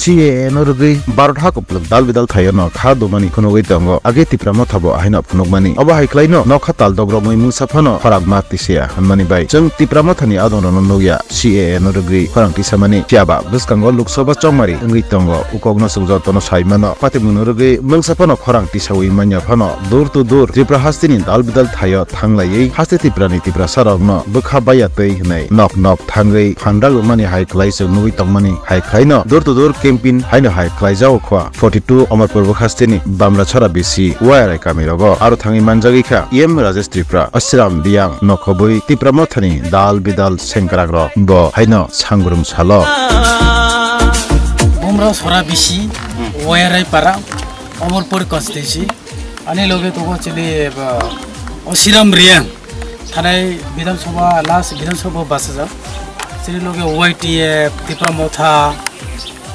CAA no rugui barot ha kupluk dal bidal thayo no kha domani khunugui tango age tipramo thabo ahina phunukmani oba haiklai no nokha tal dobro moi musafano kharak mak tisia hanmani bai jeng tipramo thani adon no nogya CAA no rugui kharang tisamani tiaba buskango loksoba chongmari ngui tango ukogno sungjo tono saimano patimung no rugui mungsafano kharang tisawi manya phano dur to dur tripra hastini dal bidal thayo thanglai haste tiprani tipra sarogno bukha baya tei hnai nok nok thangai phandal mani haiklai se nugui tongmani haiklai no dur to dur campaign haino haiklai jao khwa 42 Amarpur हस्तेनि Bamra छरा बेसी वायराय कामिरगो आरो थाङि मानजागि खा M Rajesh Tripura अस्राम बियां नखबुइ त्रिपुरा मथानि दाल बिदाल सेंक्राग्र ब हाइनो सांगुरुम सालो बामरा छरा बेसी वायराय पारा अमरपुर कस्तेसी अनि लगे तको चले अस्राम रियां थानाय विधानसभा लास्ट विधानसभा बासजा चले लगे वाइटीएफ त्रिपुरा मथा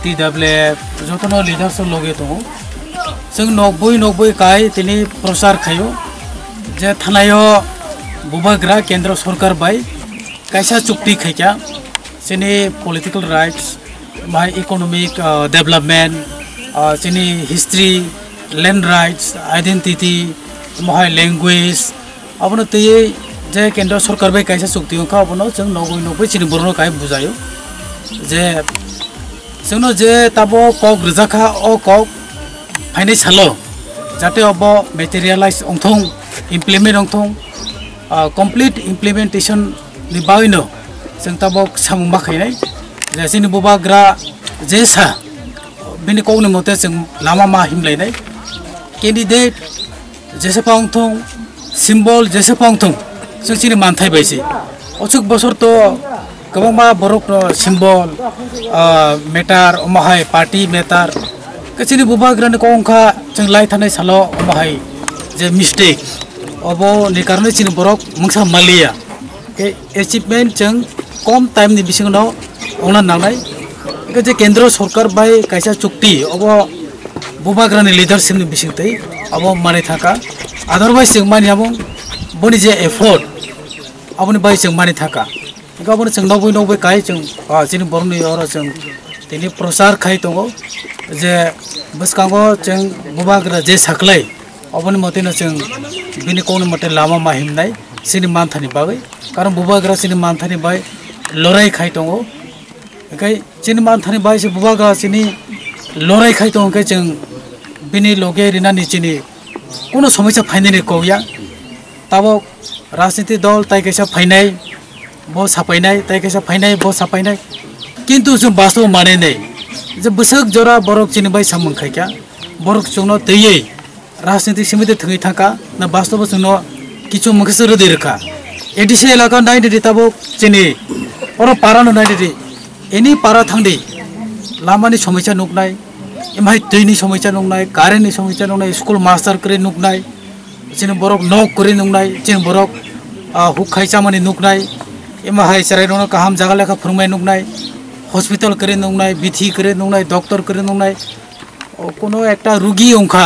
TWF जतनो लीडर्स लोगे तो जों नब्बै काय तिनि प्रचार खायो जे थानायो बुबाग्रा केंद्र सरकार बाय कैसा चुक्ति खायका जोंनि पलिटिकल राइट्स माय इकोनॉमिक डेवलपमेंट जोंनि हिस्ट्री लैंड राइट्स आइडेंटिटी माय लैंग्वेज अबनो तये जे केंद्र सरकार बाय कैसा चुक्ति खा अबनो जों नब्बै चिनि बरनो काय बुझायो जे जोंनो जे ताबो कक रजाखा ओ कक फाइनाय सालो जाते अब मेटेरियलाइज अंथों इम्प्लीमेंट अंथों कंप्लीट इम्प्लीमेंटेशन नि बायनो जों ताबो सामुमा खायनाय जेसिनि बुबाग्रा जेसा बिनि कौनि मते जों लामा मा हिमलायनाय कैंडिडेट जेसेफा अंथों सिम्बल जेसेफा अंथों जों सिनि मानथाय बायसि अचुक बसर तो गोबांबा बरक सिम्बल मेटार अमाहाय पार्टी मेटार कचिनि बुबाग्रानि कंखा जों लाइ थानाय सालो अमाहाय जे मिस्टेक अबो नि कारणे चिनि बरक मुंसा मालिया के अचिवमेंट जों कम टाइम नि बिसिङनो ओना नांनाय के जे केंद्र सरकार बाय कैसा चुक्ति अबो बुबाग्रानि लीडरशिप नि बिसिङतै अबो माने थाका अदरवाइज जों मानियाबो बनि जे एफर्ट अबनि बाय जों माने थाका गाबोन जों नब्बै काय जों जोंनि बर'नि अर जों दिनै प्रचार खाय दङ जे बसकांगो जों बुबाग्रा जे साख्लाय अबनि मतेनो जों बिनि कौनि मते लामा माहिमनाय सिनि मानथानि बागै कारण बुबाग्रा सिनि मानथानि बाय लराय खाय दङ एकाय सिनि मानथानि बाय से बुबाग्रा सिनि लराय खाय दङ के जों बिनि लगे रिनानि सिनि कोनो समस्या फाइनायनि कौया ताबो राजनीति दल ताय कैसा फाइनाय बहुत साफायनाय ताय कैसा फाइनाय बहुत साफायनाय किंतु जों वास्तव माने नहीं जे बसक जरा बरक चिनि बाय सामन खायका बरक जोंनो तयै राजनीति समिति थङै थाका ना वास्तव जोंनो किछु मखसर देरखा एडिसे इलाका नायदि ताबो चिनि और पारानो नायदि एनि पारा थांदि लामानि समस्या नुकनाय एमहाय दैनि समस्या नुकनाय कारेन्टनि समस्या नुकनाय स्कुल मास्टार करे नुकनाय चिनि बरक नक करे नुकनाय चिनि बरक हुक खायचामानि नुकनाय एमाहाय चरायनो काहाम जागा लेखा फोरमाय नुकनाय हॉस्पिटल करे नुकनाय बिथि करे नुकनाय डॉक्टर करे नुकनाय कोनो एकटा रुगी अंखा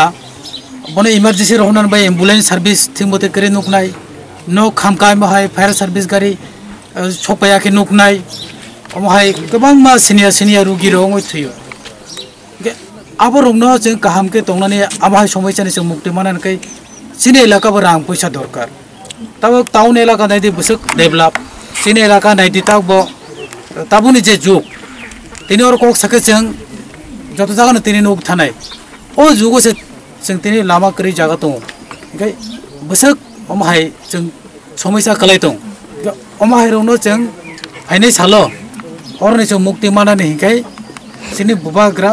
बने इमारजेंसी रहनान बाय एम्बुलेंस सर्विस थिमते करे नुकनाय न खामका एमाहाय फायर सर्विस गाड़ी सफायाखै नुकनाय एमाहाय गोबां मा सिनियर रुगी रङै थयो आबो रंनो जों काहामके तंनानै आबाहाय समस्यानि जों मुक्ति माननानै सिनि इलाका रां पैसा दरकार तब टाउन इलाका नायदि बसक डेभलप सिनि इलाका नायदि ताबो ताबुनि जे जुग तिनि और कक साके जों जत जागानो तिनि नुक थानाय ओ जुगो से जों तिनि लामा करै जागा दं ओंखाय बसक अमाहाय जों समस्या कलाय दं अमाहाय रंनो जों फाइनाय सालो अरनि जों मुक्ति मानानै हिंखाय सिनि बुबाग्रा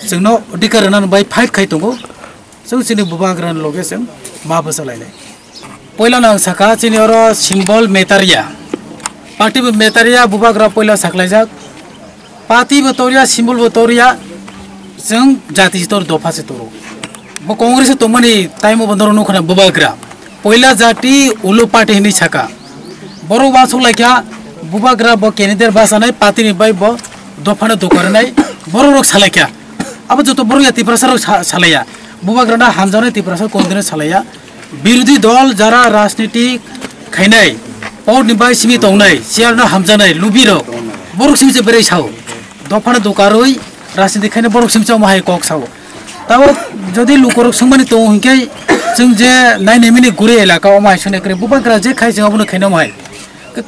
जोंनो अधिकार होनानै बाय फाइट खाय दंगो जों सिनि बुबाग्रा लगे जों मा बसालायनाय पहिला नां साखा चिनि और सिम्बल मेटारिया पार्टी मेटारिया बुबाग्रा पहिला साखलायजाक पार्टी बतौरिया सिम्बल बतौरिया जों जाति स्तर दफा से तोरो बो कांग्रेस तो मनी टाइम बंदर नखना बुबाग्रा पहिला जाति उलु पार्टी हिनि साखा बरो बासो लायखा बुबाग्रा ब केनेदेर बासानाय पार्टी नि बाय ब दफाना दकारनाय बरो रक सालायखा अब जतो बरो या तिप्रसार सालाया बुबाग्रा ना हामजानाय तिप्रसार कोनदिन सालाया विरोधी दल जरा राजनीतिक खायनाय पौर निबाय सिमी तंनाय सियारना हामजानाय लुबिरो बरक सिमसे बेरै साव दफाना दकारै राजनीति खाने बरक सिमचा माहाय कक साव तब जदि लुकरक संमानि तो हिंके जों जे नायने मिनि गुरे इलाका माहाय सुने करे बुबाग्रा जे खाय जों अबनो खायनो माहाय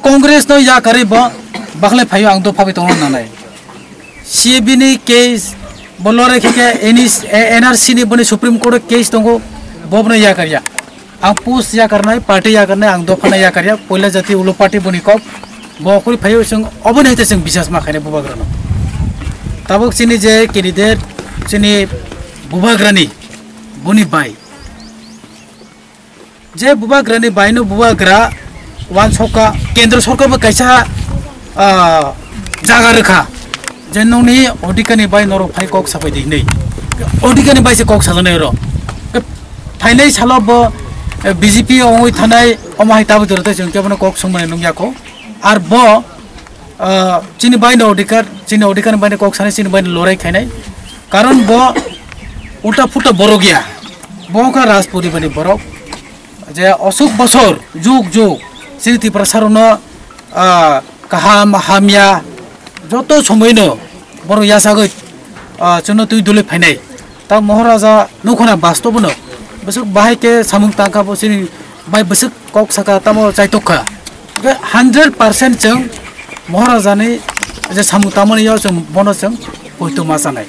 कांग्रेस नो या करे बाखले फायो आं दफाबे दङ नालाय सीएबी नि केस बोलरे के एनआरसी नि बने सुप्रीम कोर्ट केस दङ बबनो या करिया आं पोस्ट या करनाय पार्टी या करनाय आं दफाना या करिया पहिला जाति उलो पार्टी बनि कब बखरि फायो जों अबनैते जों बिसास मा खायने बुबाग्रानो तबक चिनि जे कैंडिडेट चिनि बुबाग्रानि बुनि बाय जे बुबाग्रानि बायनो बुबाग्रा वान सरकार केंद्र सरकार बो कैसा जागा रखा जेनोनि अधिकानि बाय नरो फाय कक साबाय दिनै अधिकानि बाय से कक साजनाय र फाइनाय सालो बो बीजेपी ओय थानाय अमाय ताबो दरते जों केबनो कक संमाय नंयाखौ आर बो चिनि बायनो अधिकारनि बायनो कक सानै चिनि बायनो लराय खायनाय कारण बो उल्टा फुटा बरो गया बका राजपुरी बनि बरक जे अशोक बसर जुग जुग सिरिति प्रसारनो काहाम हामिया जतो समयनो बर यासागै जोंनो तुइ दुले फायनाय ता महाराजा नखना बास्तबनो बसक बाहाय के सामुं तांका बसिनि बाय बसक कक साका तामो चाइतोखा 100% जों महाराजानि जे सामुं तामनियाव जों बनजों हयतो मा जानाय